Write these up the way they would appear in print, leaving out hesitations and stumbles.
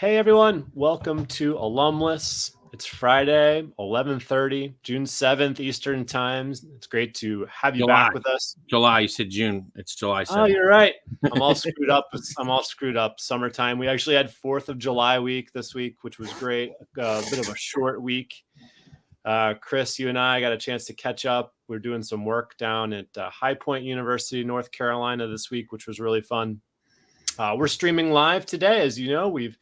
Hey everyone, welcome to Alumless. It's Friday, 11:30, June 7th, Eastern Times. It's great to have you July. back with us. July. You said June. It's July Oh, 7th. you're right. I'm all screwed up. I'm all screwed up. Summertime. We actually had 4th of July week this week, which was great. A bit of a short week. Chris, you and I got a chance to catch up. We're doing some work down at High Point University, North Carolina this week, which was really fun. We're streaming live today. As you know, we've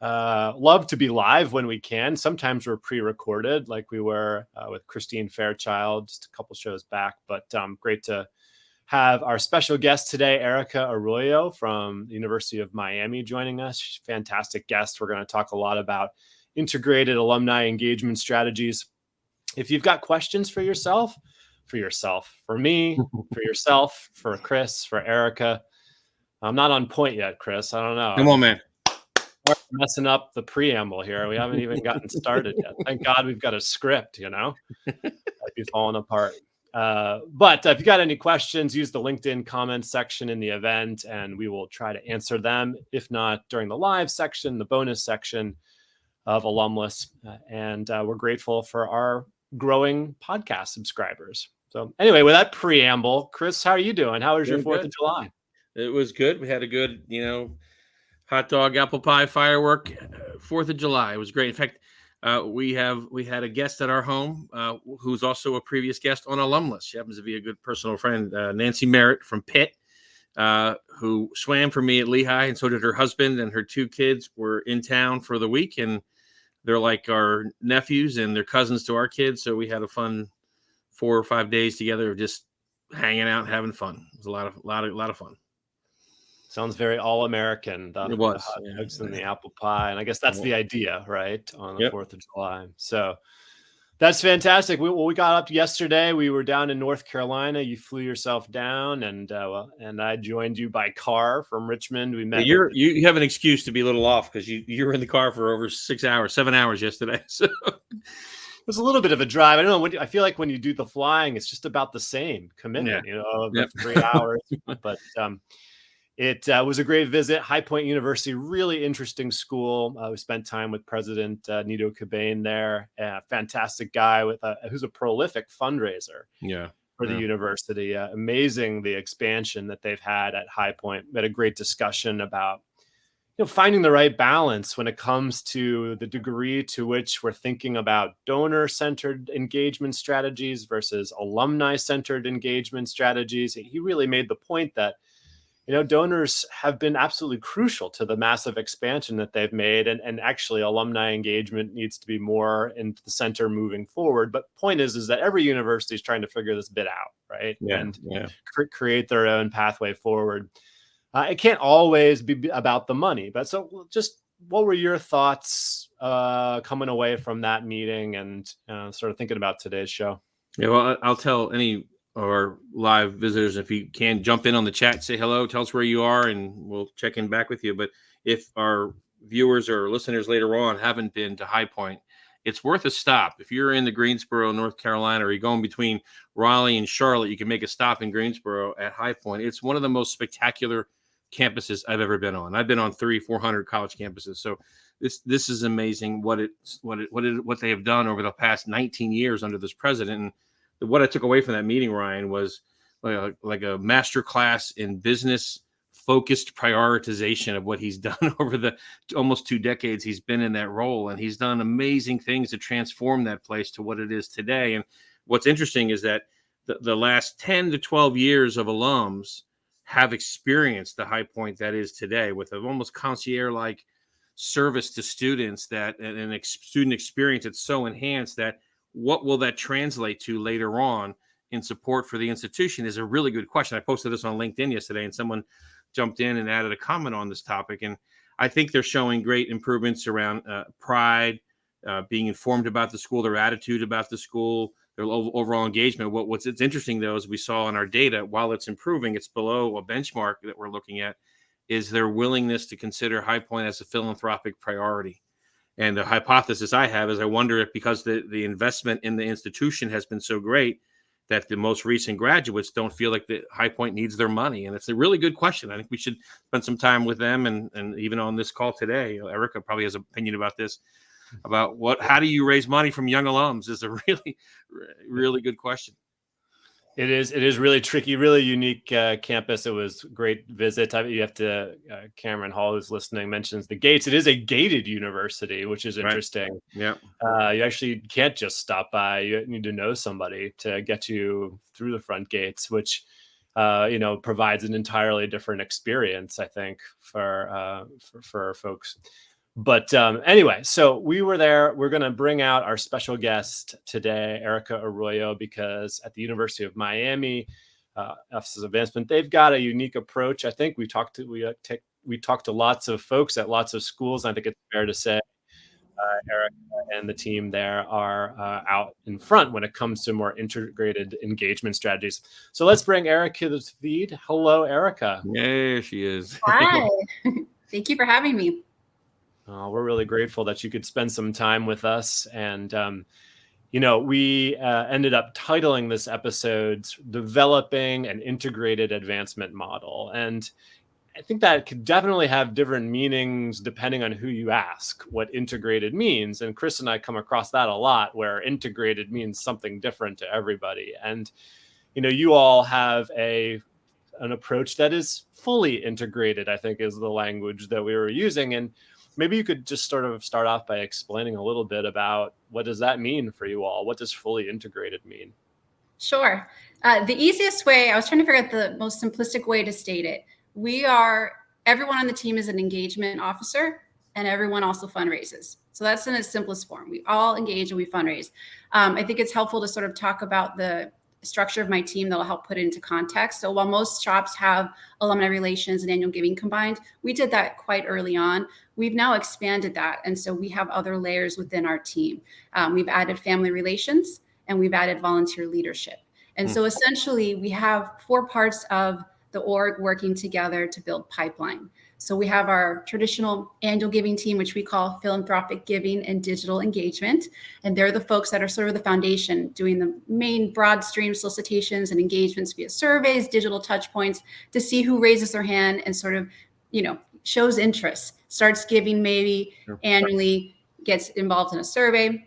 love to be live when we can. Sometimes we're pre-recorded like we were with Christine Fairchild just a couple shows back, but great to have our special guest today, Erica Arroyo from the University of Miami, joining us. She's a fantastic guest. We're going to talk a lot about integrated alumni engagement strategies. If you've got questions for yourself, for me, for yourself, for Chris, for Erica, I'm not on point yet, Chris. I don't know. Come on, man. We're messing up the preamble here. We haven't even gotten started yet. Thank God we've got a script, I'd be falling apart. But if you got any questions, use the LinkedIn comments section in the event, and we will try to answer them. If not, during the live section, the bonus section of Alumless. And we're grateful for our growing podcast subscribers. So anyway, with that preamble, Chris, how are you doing? How was your 4th of July? It was good. We had a good, hot dog, apple pie, firework, 4th of July. It was great. In fact, we had a guest at our home who's also a previous guest on Alumless. She happens to be a good personal friend, Nancy Merritt from Pitt, who swam for me at Lehigh, and so did her husband, and her 2 kids were in town for the week, and they're like our nephews and they're cousins to our kids. So we had a fun 4 or 5 days together of just hanging out and having fun. It was a lot of fun. Sounds very all-American. It was. The hot dogs and the apple pie. And I guess that's the idea, right? On the 4th of July. So that's fantastic. We got up yesterday. We were down in North Carolina. You flew yourself down, and I joined you by car from Richmond. We met. You have an excuse to be a little off because you were in the car for over 7 hours yesterday. So it was a little bit of a drive. I don't know. I feel like when you do the flying, it's just about the same commitment, 3 hours. But it was a great visit. High Point University, really interesting school. We spent time with President Nito Cobain there. Fantastic guy who's a prolific fundraiser for the university. Amazing the expansion that they've had at High Point. We had a great discussion about finding the right balance when it comes to the degree to which we're thinking about donor-centered engagement strategies versus alumni-centered engagement strategies. He really made the point that donors have been absolutely crucial to the massive expansion that they've made. And actually, alumni engagement needs to be more in the center moving forward. But point is that every university is trying to figure this bit out, right? Create their own pathway forward. It can't always be about the money. But so just what were your thoughts coming away from that meeting and sort of thinking about today's show? Yeah, well, I'll tell any our live visitors, if you can jump in on the chat, say hello, tell us where you are, and we'll check in back with you. But if our viewers or listeners later on haven't been to High Point, it's worth a stop. If you're in the Greensboro, North Carolina, or you're going between Raleigh and Charlotte, you can make a stop in Greensboro at High Point. It's one of the most spectacular campuses I've ever been on. I've been on 300-400 college campuses. So this is amazing what they have done over the past 19 years under this president. And what I took away from that meeting, Ryan, was like a master class in business focused prioritization of what he's done over the almost 2 decades he's been in that role. And he's done amazing things to transform that place to what it is today. And what's interesting is that the last 10 to 12 years of alums have experienced the High Point that is today, with an almost concierge-like service to students, that and student experience that's so enhanced that what will that translate to later on in support for the institution is a really good question. I posted this on LinkedIn yesterday, and someone jumped in and added a comment on this topic. And I think they're showing great improvements around pride, being informed about the school, their attitude about the school, their overall engagement. What's interesting, though, as we saw in our data, while it's improving, it's below a benchmark that we're looking at, is their willingness to consider High Point as a philanthropic priority. And the hypothesis I have is I wonder if because the investment in the institution has been so great, that the most recent graduates don't feel like the High Point needs their money? And it's a really good question. I think we should spend some time with them, and even on this call today, Erica probably has an opinion about this, about how do you raise money from young alums is a really, really good question. It is really tricky, really unique campus. It was a great visit. You have to, Cameron Hall, who's listening, mentions the gates. It is a gated university, which is interesting. Right. Yeah. You actually can't just stop by. You need to know somebody to get you through the front gates, which, provides an entirely different experience, I think, for folks. But anyway, so we were there. We're going to bring out our special guest today, Erica Arroyo, because at the University of Miami, Office of Advancement, they've got a unique approach. I think we talked to lots of folks at lots of schools. I think it's fair to say Erica and the team there are out in front when it comes to more integrated engagement strategies. So let's bring Erica to the feed. Hello, Erica. There she is. Hi. Thank you for having me. We're really grateful that you could spend some time with us. And, we ended up titling this episode Developing an Integrated Advancement Model. And I think that could definitely have different meanings depending on who you ask what integrated means. And Chris and I come across that a lot, where integrated means something different to everybody. And, you all have an approach that is fully integrated, I think is the language that we were using. And maybe you could just sort of start off by explaining a little bit about what does that mean for you all? What does fully integrated mean? Sure. The easiest way, I was trying to figure out the most simplistic way to state it. Everyone on the team is an engagement officer, and everyone also fundraises. So that's in its simplest form. We all engage and we fundraise. I think it's helpful to sort of talk about the structure of my team that will help put it into context. So while most shops have alumni relations and annual giving combined, we did that quite early on. We've now expanded that. And so we have other layers within our team. We've added family relations and we've added volunteer leadership. And so essentially we have 4 parts of the org working together to build pipeline. So we have our traditional annual giving team, which we call philanthropic giving and digital engagement. And they're the folks that are sort of the foundation, doing the main broad stream solicitations and engagements via surveys, digital touch points, to see who raises their hand and sort of, shows interest, starts giving maybe annually, gets involved in a survey.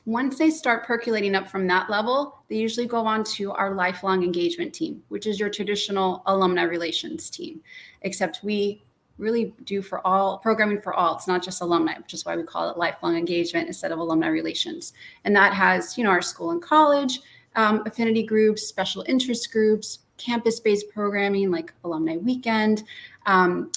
Once they start percolating up from that level, they usually go on to our lifelong engagement team, which is your traditional alumni relations team, except we really do programming for all. It's not just alumni, which is why we call it lifelong engagement instead of alumni relations. And that has, our school and college affinity groups, special interest groups, campus-based programming like Alumni Weekend.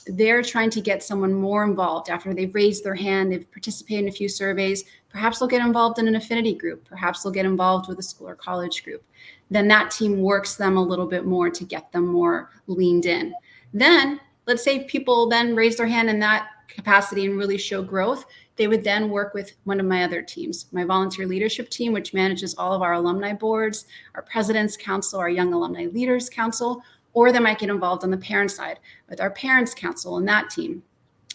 They're trying to get someone more involved after they've raised their hand, they've participated in a few surveys. Perhaps they'll get involved in an affinity group. Perhaps they'll get involved with a school or college group. Then that team works them a little bit more to get them more leaned in. Then let's say people then raise their hand in that capacity and really show growth. They would then work with one of my other teams, my volunteer leadership team, which manages all of our alumni boards, our president's council, our young alumni leaders council, or they might get involved on the parent side with our parents council and that team.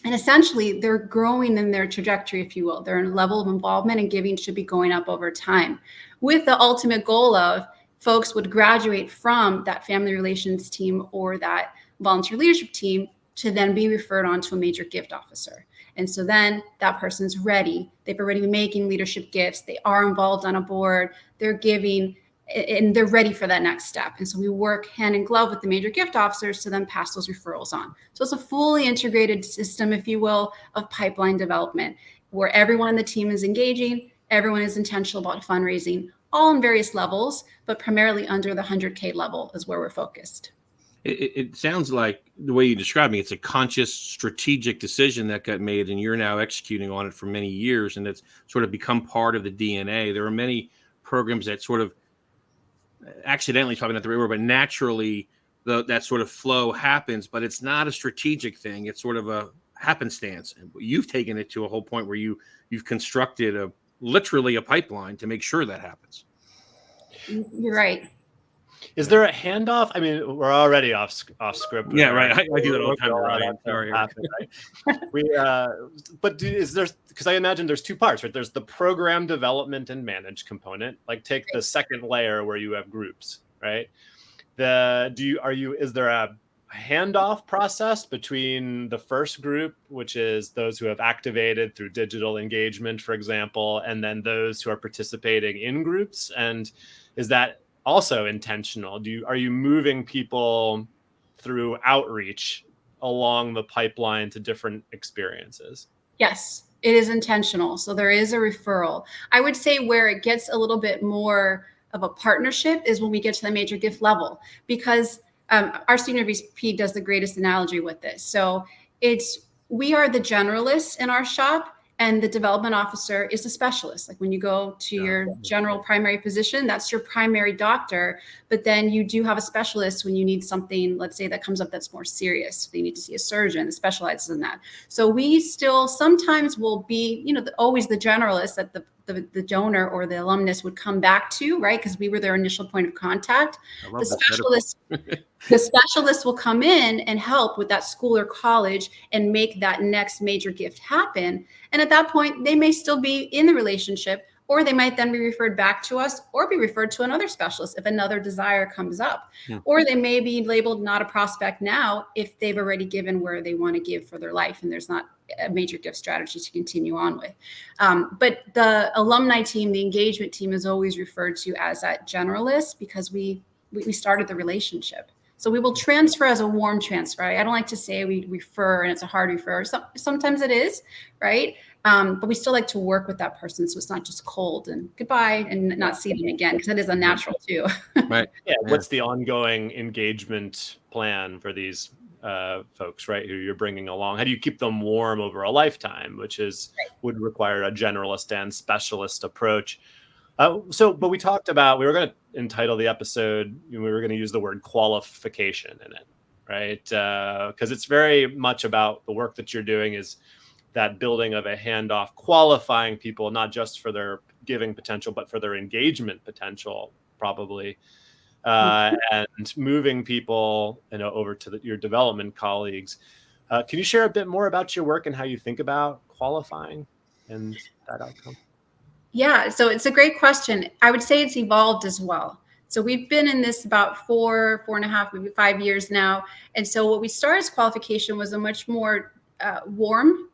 And essentially they're growing in their trajectory, if you will. Their level of involvement and giving should be going up over time, with the ultimate goal of folks would graduate from that family relations team or that volunteer leadership team to then be referred on to a major gift officer. And so then that person's ready. They've already been making leadership gifts. They are involved on a board. They're giving, and they're ready for that next step. And so we work hand in glove with the major gift officers to then pass those referrals on. So it's a fully integrated system, if you will, of pipeline development, where everyone on the team is engaging, everyone is intentional about fundraising, all on various levels, but primarily under the 100K level is where we're focused. It sounds like the way you describe me, it's a conscious strategic decision that got made and you're now executing on it for many years, and it's sort of become part of the DNA. There are many programs that sort of accidentally, probably not the right word, but naturally that sort of flow happens, but it's not a strategic thing. It's sort of a happenstance. And you've taken it to a whole point where you've constructed literally a pipeline to make sure that happens. You're right. Is there a handoff? I mean, we're already off script. Yeah, right. I do that all the time, Ryan. Sorry. But is there, because I imagine there's two parts, right? There's the program development and manage component. Like take the second layer where you have groups, right? Is there a handoff process between the first group, which is those who have activated through digital engagement, for example, and then those who are participating in groups? And is that also intentional? Are you moving people through outreach along the pipeline to different experiences? Yes, it is intentional. So there is a referral. I would say where it gets a little bit more of a partnership is when we get to the major gift level, because our senior VP does the greatest analogy with this. So we are the generalists in our shop, and the development officer is a specialist. Like when you go to your general primary physician, that's your primary doctor. But then you do have a specialist when you need something, let's say, that comes up that's more serious. So you need to see a surgeon that specializes in that. So we still sometimes will be, always the generalist that the donor or the alumnus would come back to, right? Because we were their initial point of contact. The specialist will come in and help with that school or college and make that next major gift happen. And at that point, they may still be in the relationship, or they might then be referred back to us or be referred to another specialist if another desire comes up. Or they may be labeled not a prospect now if they've already given where they want to give for their life and there's not a major gift strategy to continue on with. But the alumni team, the engagement team, is always referred to as that generalist because we started the relationship. So we will transfer as a warm transfer. I don't like to say we refer and it's a hard refer. Sometimes it is, right? But we still like to work with that person, so it's not just cold and goodbye and not see them again, because that is unnatural too. Right. Yeah. What's the ongoing engagement plan for these folks, right, who you're bringing along? How do you keep them warm over a lifetime, which would require a generalist and specialist approach? But we talked about, we were going to entitle the episode, we were going to use the word qualification in it, right? Because it's very much about the work that you're doing is that building of a handoff, qualifying people, not just for their giving potential, but for their engagement potential, probably. And moving people over to your development colleagues. Can you share a bit more about your work and how you think about qualifying and that outcome? Yeah, so it's a great question. I would say it's evolved as well. So we've been in this about 4.5, maybe 5 years now. And so what we started as qualification was a much more warm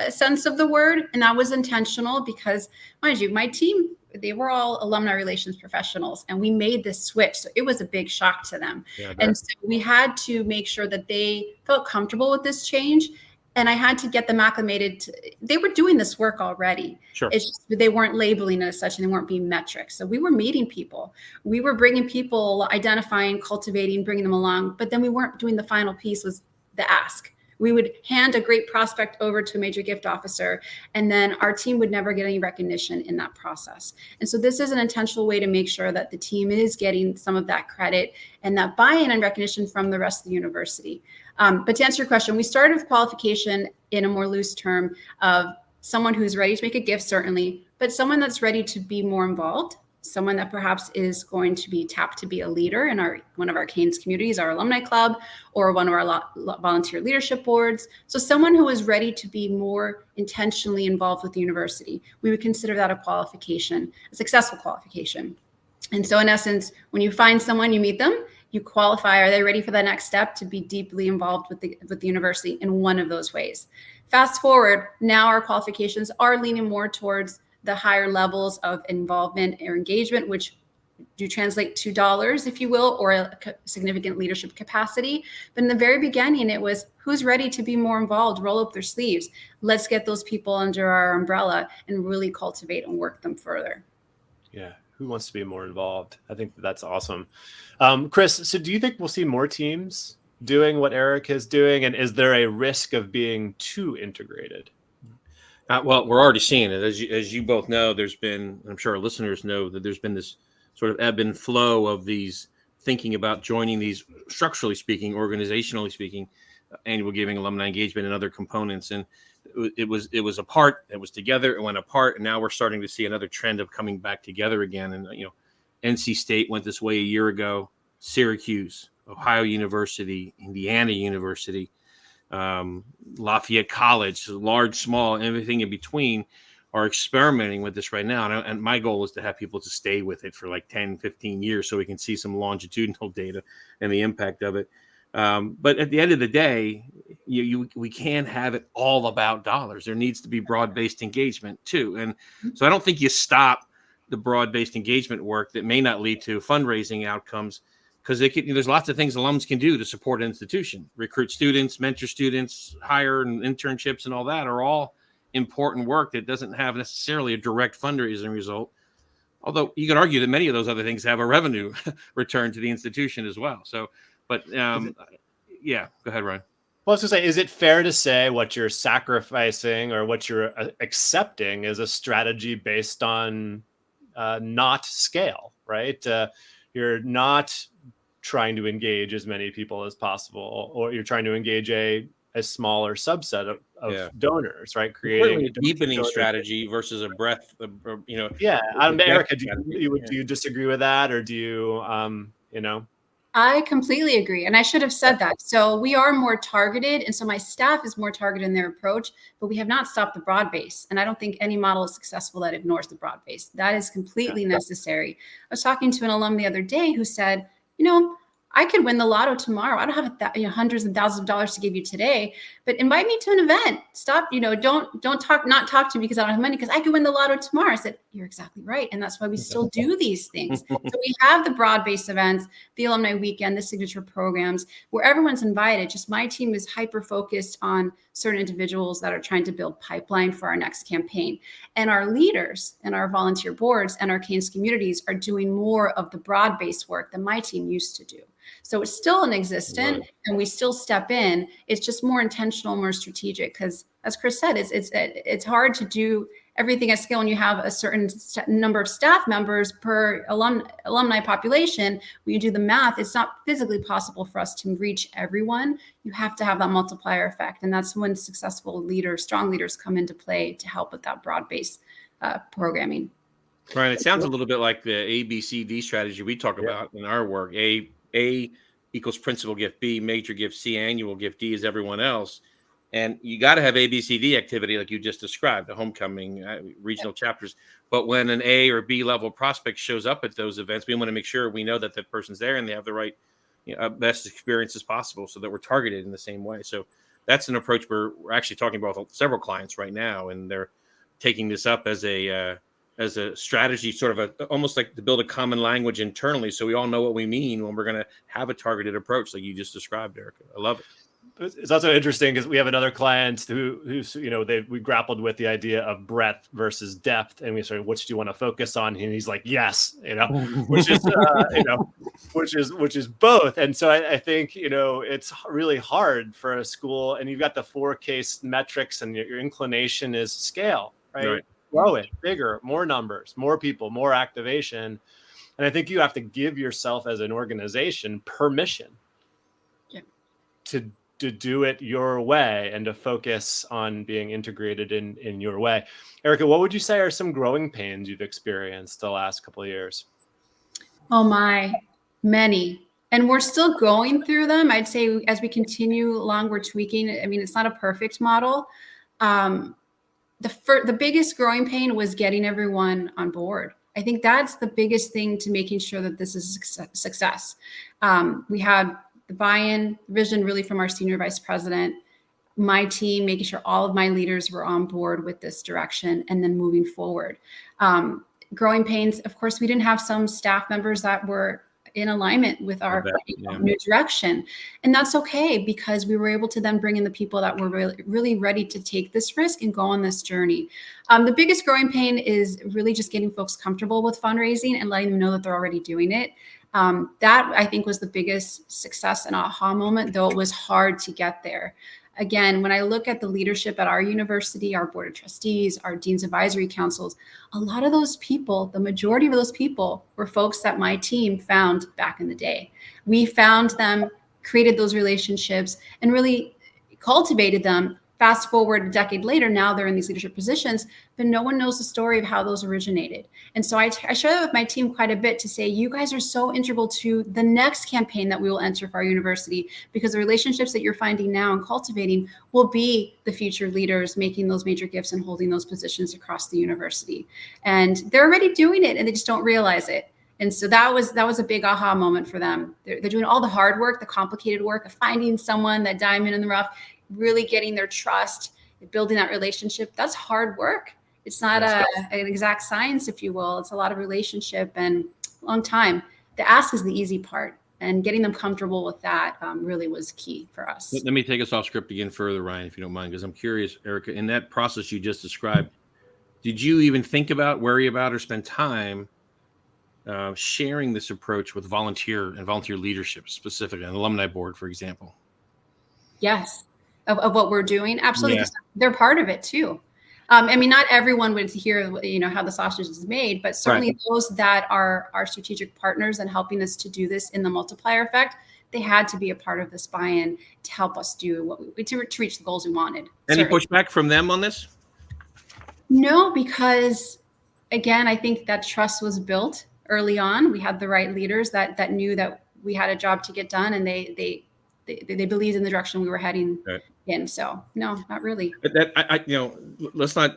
sense of the word. And that was intentional because, mind you, my team, they were all alumni relations professionals, and we made this switch. So it was a big shock to them. Yeah, and so we had to make sure that they felt comfortable with this change. And I had to get them acclimated they were doing this work already. Sure. It's just they weren't labeling it as such, and they weren't being metrics. So we were meeting people. We were bringing people, identifying, cultivating, bringing them along. But then we weren't doing the final piece, was the ask. We would hand a great prospect over to a major gift officer, and then our team would never get any recognition in that process. And so this is an intentional way to make sure that the team is getting some of that credit and that buy-in and recognition from the rest of the university. But to answer your question, we started with qualification in a more loose term of someone who's ready to make a gift, certainly, but someone that's ready to be more involved, someone that perhaps is going to be tapped to be a leader in one of our Canes communities, our alumni club, or one of our volunteer leadership boards. So someone who is ready to be more intentionally involved with the university. We would consider that a qualification, a successful qualification. And so in essence, when you find someone, you meet them, you qualify, are they ready for the next step to be deeply involved with the university in one of those ways? Fast forward, now our qualifications are leaning more towards the higher levels of involvement or engagement, which do translate to dollars, if you will, or a significant leadership capacity. But in the very beginning, it was who's ready to be more involved, roll up their sleeves. Let's get those people under our umbrella and really cultivate and work them further. Yeah. Who wants to be more involved? I think that's awesome. Chris, so do you think we'll see more teams doing what Erica is doing? And is there a risk of being too integrated? Well, we're already seeing it. As you both know, there's been, I'm sure our listeners know, that there's been this sort of ebb and flow of these thinking about joining these, structurally speaking, organizationally speaking, annual giving, alumni engagement, and other components. And it was apart, it was together, it went apart, and now we're starting to see another trend of coming back together again. And NC State went this way a year ago. Syracuse, Ohio University, Indiana University, Lafayette College, large, small, and everything in between are experimenting with this right now. And my goal is to have people to stay with it for like 10, 15 years so we can see some longitudinal data and the impact of it. But at the end of the day, we can't have it all about dollars. There needs to be broad-based engagement too. And so I don't think you stop the broad-based engagement work that may not lead to fundraising outcomes, because there's lots of things alums can do to support an institution, recruit students, mentor students, hire and internships, and all that are all important work that doesn't have necessarily a direct fundraising result. Although you could argue that many of those other things have a revenue return to the institution as well. So, but yeah, go ahead, Ryan. Well, I was going to say, is it fair to say what you're sacrificing or what you're accepting is a strategy based on not scale, right? You're not trying to engage as many people as possible, or you're trying to engage a smaller subset of donors, right? Creating a deepening strategy versus a breadth, Yeah. Erica, do you disagree with that, or do you, I completely agree. And I should have said that. So we are more targeted. And so my staff is more targeted in their approach, but we have not stopped the broad base. And I don't think any model is successful that ignores the broad base. That is completely necessary. I was talking to an alum the other day who said, I could win the lotto tomorrow. I don't have hundreds and thousands of dollars to give you today, but invite me to an event. Stop, don't talk to me because I don't have money, because I could win the lotto tomorrow. I said, you're exactly right. And that's why we still do these things. So we have the broad-based events, the alumni weekend, the signature programs where everyone's invited. Just my team is hyper-focused on certain individuals that are trying to build pipeline for our next campaign. And our leaders and our volunteer boards and our Canes communities are doing more of the broad-based work than my team used to do. So it's still an existent, and we still step in. It's just more intentional, more strategic, because as Chris said, it's hard to do everything at scale when you have a certain number of staff members per alumni population. When you do the math, it's not physically possible for us to reach everyone. You have to have that multiplier effect. And that's when successful leaders, strong leaders come into play to help with that broad-based programming. Right. It sounds a little bit like the ABCD strategy we talk about in our work. A equals principal gift, B major gift, C annual gift, D is everyone else. And you got to have ABCD activity like you just described, the homecoming, regional chapters. But when an A or B level prospect shows up at those events, we want to make sure we know that that person's there and they have the right best experience as possible, so that we're targeted in the same way. So that's an approach we're actually talking about with several clients right now, and they're taking this up as a strategy, sort of almost like to build a common language internally, so we all know what we mean when we're going to have a targeted approach like you just described, Erica. I love it. It's also interesting because we have another client who's we grappled with the idea of breadth versus depth, and we started, which do you want to focus on? And he's like, yes, which is which is both. And so I think it's really hard for a school, and you've got the 4 case metrics, and your inclination is scale, right? Grow it bigger, more numbers, more people, more activation. And I think you have to give yourself as an organization permission to do it your way and to focus on being integrated in your way. Erica, what would you say are some growing pains you've experienced the last couple of years? Oh my, many. And we're still going through them. I'd say as we continue along, we're tweaking. I mean, it's not a perfect model. The biggest growing pain was getting everyone on board. I think that's the biggest thing to making sure that this is a success. We had the buy-in vision really from our senior vice president, my team, making sure all of my leaders were on board with this direction, and then moving forward. Growing pains, of course, we didn't have some staff members that were in alignment with our new direction. And that's okay, because we were able to then bring in the people that were really, really ready to take this risk and go on this journey. The biggest growing pain is really just getting folks comfortable with fundraising and letting them know that they're already doing it. That I think was the biggest success and aha moment, though it was hard to get there. Again, when I look at the leadership at our university, our board of trustees, our dean's advisory councils, a lot of those people, the majority of those people were folks that my team found back in the day. We found them, created those relationships, and really cultivated them Fast forward a decade later, now they're in these leadership positions, but no one knows the story of how those originated. And so I share that with my team quite a bit to say, you guys are so integral to the next campaign that we will enter for our university, because the relationships that you're finding now and cultivating will be the future leaders making those major gifts and holding those positions across the university. And they're already doing it and they just don't realize it. And so that was a big aha moment for them. They're doing all the hard work, the complicated work of finding someone, that diamond in the rough, really getting their trust, building that relationship. That's hard work. It's not an exact science, if you will. It's a lot of relationship and long time. The ask is the easy part, and getting them comfortable with that really was key for us. Let me take us off script again further, Ryan, if you don't mind, because I'm curious, Erica, in that process you just described, did you even think about, worry about, or spend time sharing this approach with volunteer leadership, specifically an alumni board, for example? Yes. Of what we're doing. Absolutely. Yeah. They're part of it too. I mean, not everyone would hear, how the sausage is made, but certainly those that are our strategic partners and helping us to do this in the multiplier effect, they had to be a part of this buy-in to help us do what to reach the goals we wanted. Any pushback from them on this? No, because again, I think that trust was built early on. We had the right leaders that knew that we had a job to get done, and they believed in the direction we were heading in. So no, not really. Let's not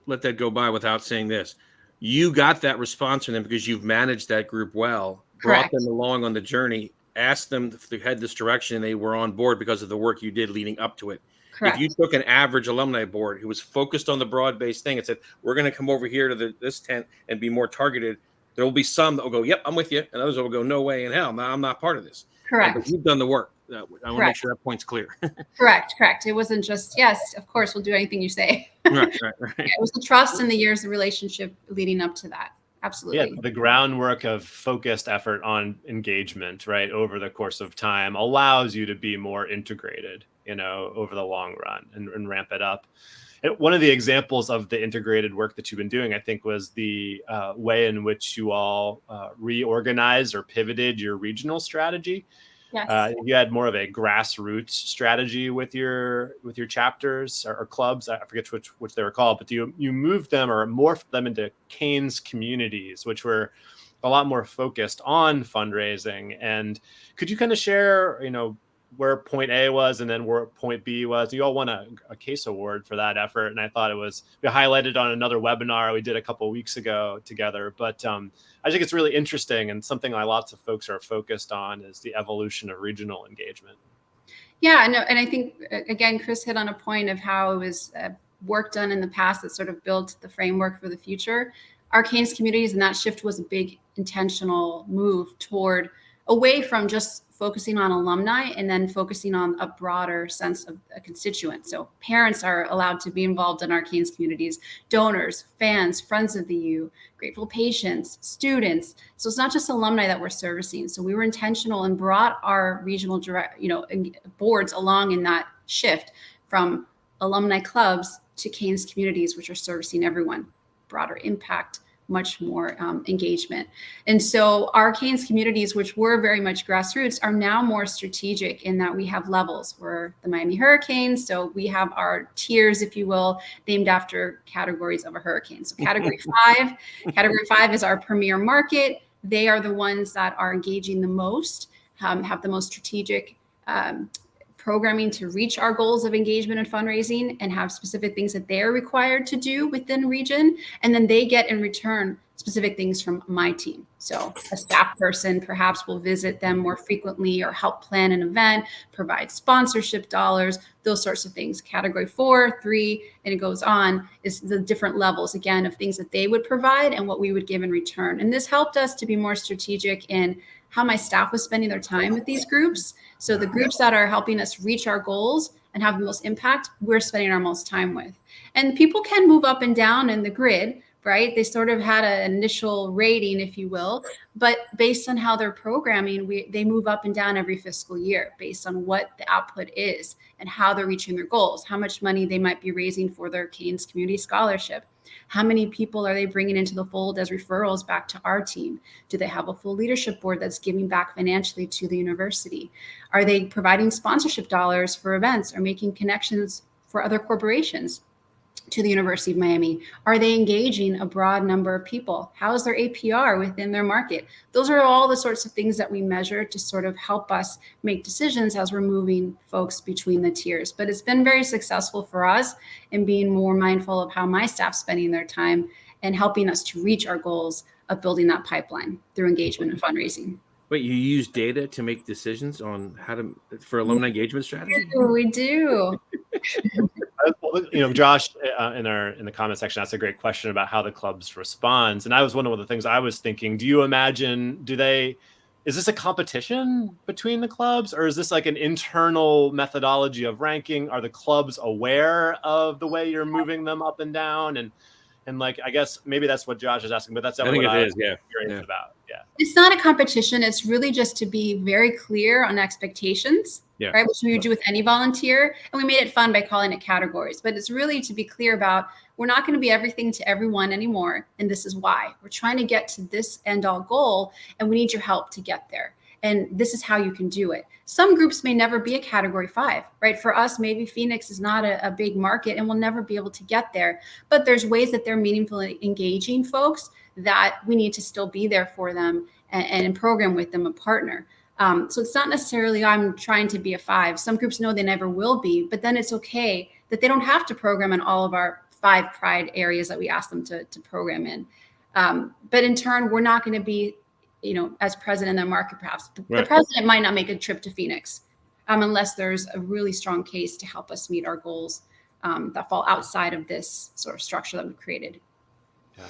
let that go by without saying this. You got that response from them because you've managed that group well, brought them along on the journey, asked them to head this direction, and they were on board because of the work you did leading up to it. Correct. If you took an average alumni board who was focused on the broad-based thing and said, we're going to come over here to this tent and be more targeted, there will be some that will go, yep, I'm with you. And others will go, no way in hell, I'm not part of this. Correct. But you've done the work. I want to make sure that point's clear. Correct. It wasn't just, yes, of course, we'll do anything you say. Right. It was the trust and the years of relationship leading up to that. Absolutely. Yeah, the groundwork of focused effort on engagement, right, over the course of time allows you to be more integrated, over the long run and ramp it up. And one of the examples of the integrated work that you've been doing, I think, was the way in which you all reorganized or pivoted your regional strategy. Yes. You had more of a grassroots strategy with your chapters or clubs. I forget which they were called, but you moved them or morphed them into Canes communities, which were a lot more focused on fundraising. And could you kind of share, where point A was and then where point B was? You all won a CASE award for that effort, and I thought we highlighted on another webinar we did a couple of weeks ago together. But I think it's really interesting, and something that lots of folks are focused on is the evolution of regional engagement. Yeah, no, and I think again, Chris hit on a point of how it was work done in the past that sort of built the framework for the future. Our Canes communities, and that shift was a big intentional move away from just focusing on alumni and then focusing on a broader sense of a constituent. So parents are allowed to be involved in our Canes communities, donors, fans, friends of the U, grateful patients, students. So it's not just alumni that we're servicing. So we were intentional and brought our regional boards along in that shift from alumni clubs to Canes communities, which are servicing everyone, broader impact, much more engagement. And so our Canes communities, which were very much grassroots, are now more strategic in that we have levels. We're the Miami Hurricanes, so we have our tiers, if you will, named after categories of a hurricane. So category 5 is our premier market. They are the ones that are engaging the most, have the most strategic programming to reach our goals of engagement and fundraising, and have specific things that they're required to do within region. And then they get in return specific things from my team. So a staff person perhaps will visit them more frequently or help plan an event, provide sponsorship dollars, those sorts of things. Category 4, 3, and it goes on is the different levels, again, of things that they would provide and what we would give in return. And this helped us to be more strategic in how my staff was spending their time with these groups. So the groups that are helping us reach our goals and have the most impact, we're spending our most time with. And people can move up and down in the grid, right? They sort of had an initial rating, if you will, but based on how they're programming, they move up and down every fiscal year based on what the output is and how they're reaching their goals, how much money they might be raising for their Canes Community Scholarship. How many people are they bringing into the fold as referrals back to our team? Do they have a full leadership board that's giving back financially to the university? Are they providing sponsorship dollars for events or making connections for other corporations to the University of Miami? Are they engaging a broad number of people? How is their APR within their market? Those are all the sorts of things that we measure to sort of help us make decisions as we're moving folks between the tiers. But it's been very successful for us in being more mindful of how my staff's spending their time and helping us to reach our goals of building that pipeline through engagement and fundraising. Wait, you use data to make decisions on how to for alumni engagement strategy? We do. Josh in the comment section asked a great question about how the clubs responds, and I was one of the things I was thinking. Do you imagine? Is this a competition between the clubs, or is this like an internal methodology of ranking? Are the clubs aware of the way you're moving them up and down? And like, I guess maybe that's what Josh is asking, but that's what I was curious about. Yeah. It's not a competition. It's really just to be very clear on expectations, right? Which we would do with any volunteer. And we made it fun by calling it categories, but it's really to be clear about, we're not going to be everything to everyone anymore. And this is why. We're trying to get to this end all goal, and we need your help to get there. And this is how you can do it. Some groups may never be a category 5, right? For us, maybe Phoenix is not a big market and we'll never be able to get there. But there's ways that they're meaningfully engaging folks that we need to still be there for them and program with them, a partner. So it's not necessarily I'm trying to be a 5. Some groups know they never will be, but then it's okay that they don't have to program in all of our 5 pride areas that we ask them to program in. But in turn, we're not going to be, as president in their market, perhaps the president might not make a trip to Phoenix unless there's a really strong case to help us meet our goals that fall outside of this sort of structure that we've created. Yeah.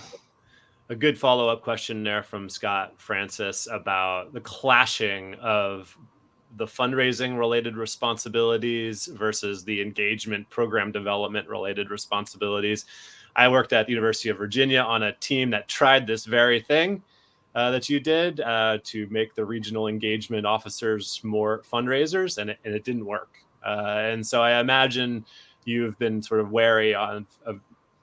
A good follow-up question there from Scott Francis about the clashing of the fundraising related responsibilities versus the engagement program development related responsibilities. I worked at the University of Virginia on a team that tried this very thing that you did to make the regional engagement officers more fundraisers, and it didn't work. And so I imagine you've been sort of wary of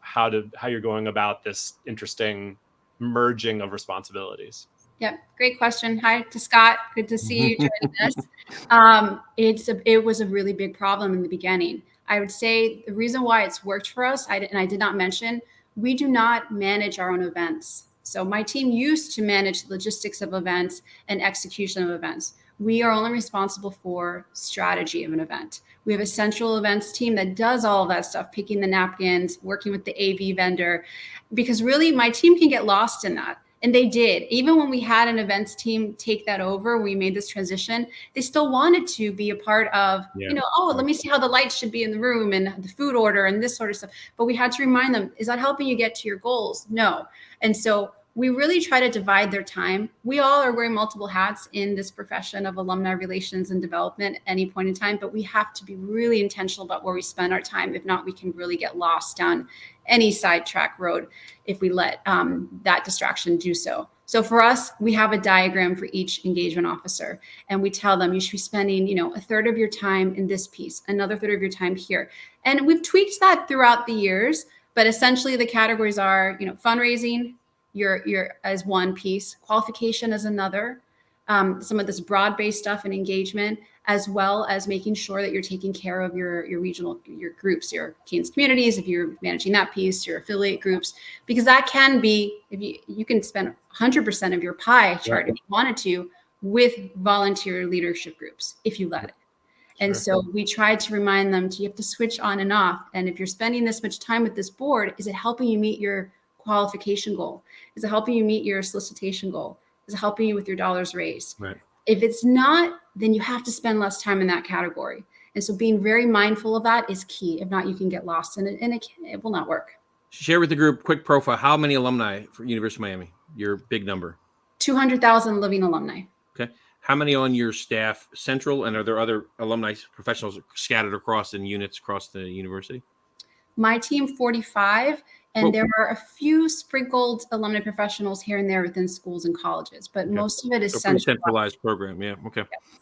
how you're going about this interesting merging of responsibilities. Yep, great question. Hi to Scott. Good to see you joining us. It was a really big problem in the beginning. I would say the reason why it's worked for us, I did not mention, we do not manage our own events. So my team used to manage logistics of events and execution of events. We are only responsible for strategy of an event. We have a central events team that does all of that stuff, picking the napkins, working with the AV vendor, because really my team can get lost in that. And they did. Even when we had an events team take that over, we made this transition, they still wanted to be a part of, let me see how the lights should be in the room and the food order and this sort of stuff. But we had to remind them, is that helping you get to your goals? No. And so we really try to divide their time. We all are wearing multiple hats in this profession of alumni relations and development at any point in time, but we have to be really intentional about where we spend our time. If not, we can really get lost down any sidetrack road if we let that distraction do so. So for us, we have a diagram for each engagement officer, and we tell them you should be spending, a third of your time in this piece, another third of your time here. And we've tweaked that throughout the years, but essentially the categories are, fundraising, your as one piece, qualification as another, some of this broad-based stuff and engagement, as well as making sure that you're taking care of your regional, your groups, your Canes communities, if you're managing that piece, your affiliate groups, because that can be, if you can spend 100% of your pie chart if you wanted to with volunteer leadership groups, if you let it. And so we tried to remind them you have to switch on and off. And if you're spending this much time with this board, is it helping you meet your qualification goal? Is it helping you meet your solicitation goal? Is it helping you with your dollars raised? Right. If it's not, then you have to spend less time in that category. And so being very mindful of that is key. If not, you can get lost in it, and it will not work. Share with the group, quick profile. How many alumni for University of Miami? Your big number. 200,000 living alumni. Okay. How many on your staff central, and are there other alumni professionals scattered across in units across the university? My team, 45. And there are a few sprinkled alumni professionals here and there within schools and colleges, but most of it is centralized program. Yeah. Okay. Yeah.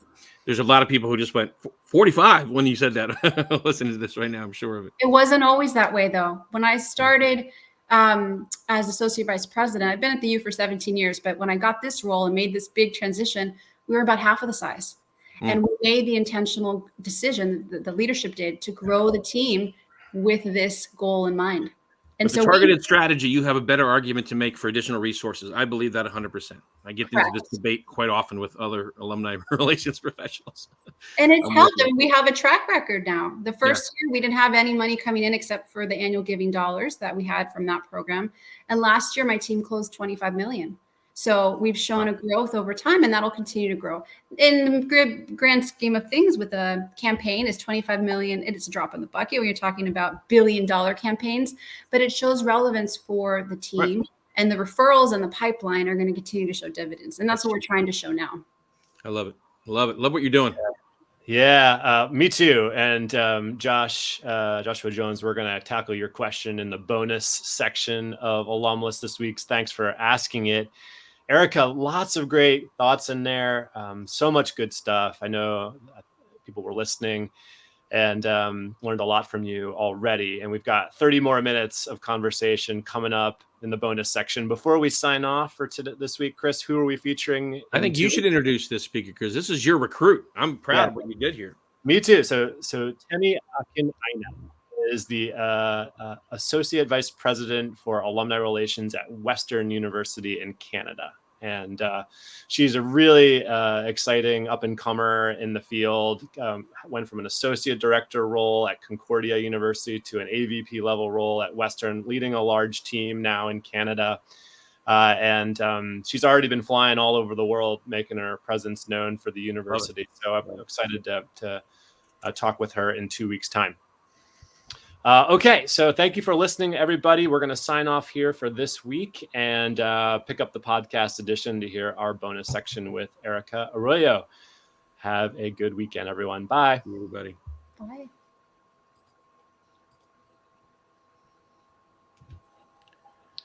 There's a lot of people who just went 45 when you said that. Listen to this right now. I'm sure of it. It wasn't always that way, though. When I started as associate vice president, I've been at the U for 17 years, but when I got this role and made this big transition, we were about half of the size. And we made the intentional decision that the leadership did to grow the team with this goal in mind. And with the targeted strategy, you have a better argument to make for additional resources. I believe that 100%. I get into this debate quite often with other alumni relations professionals. And it's helped. And we have a track record now. The first year, we didn't have any money coming in except for the annual giving dollars that we had from that program. And last year, my team closed 25 million. So we've shown a growth over time, and that'll continue to grow. In the grand scheme of things, with a campaign is 25 million. It's a drop in the bucket when you're talking about billion-dollar campaigns, but it shows relevance for the team, and the referrals and the pipeline are going to continue to show dividends. And that's what we're trying to show now. I love it. Love it. Love what you're doing. Yeah, me too. And Joshua Jones, we're going to tackle your question in the bonus section of Alumless this week. Thanks for asking it. Erica, lots of great thoughts in there. So much good stuff. I know people were listening and learned a lot from you already. And we've got 30 more minutes of conversation coming up in the bonus section. Before we sign off for this week, Chris, who are we featuring? I think you should introduce this speaker because this is your recruit. I'm proud of what you did here. Me too. So Temi Akin-Aina is the Associate Vice President for Alumni Relations at Western University in Canada. And she's a really exciting up-and-comer in the field. Went from an associate director role at Concordia University to an AVP level role at Western, leading a large team now in Canada. And she's already been flying all over the world, making her presence known for the university. So I'm excited to talk with her in 2 weeks' time. Okay, so thank you for listening, everybody. We're going to sign off here for this week and pick up the podcast edition to hear our bonus section with Erica Arroyo. Have a good weekend, everyone. Bye. Everybody. Bye.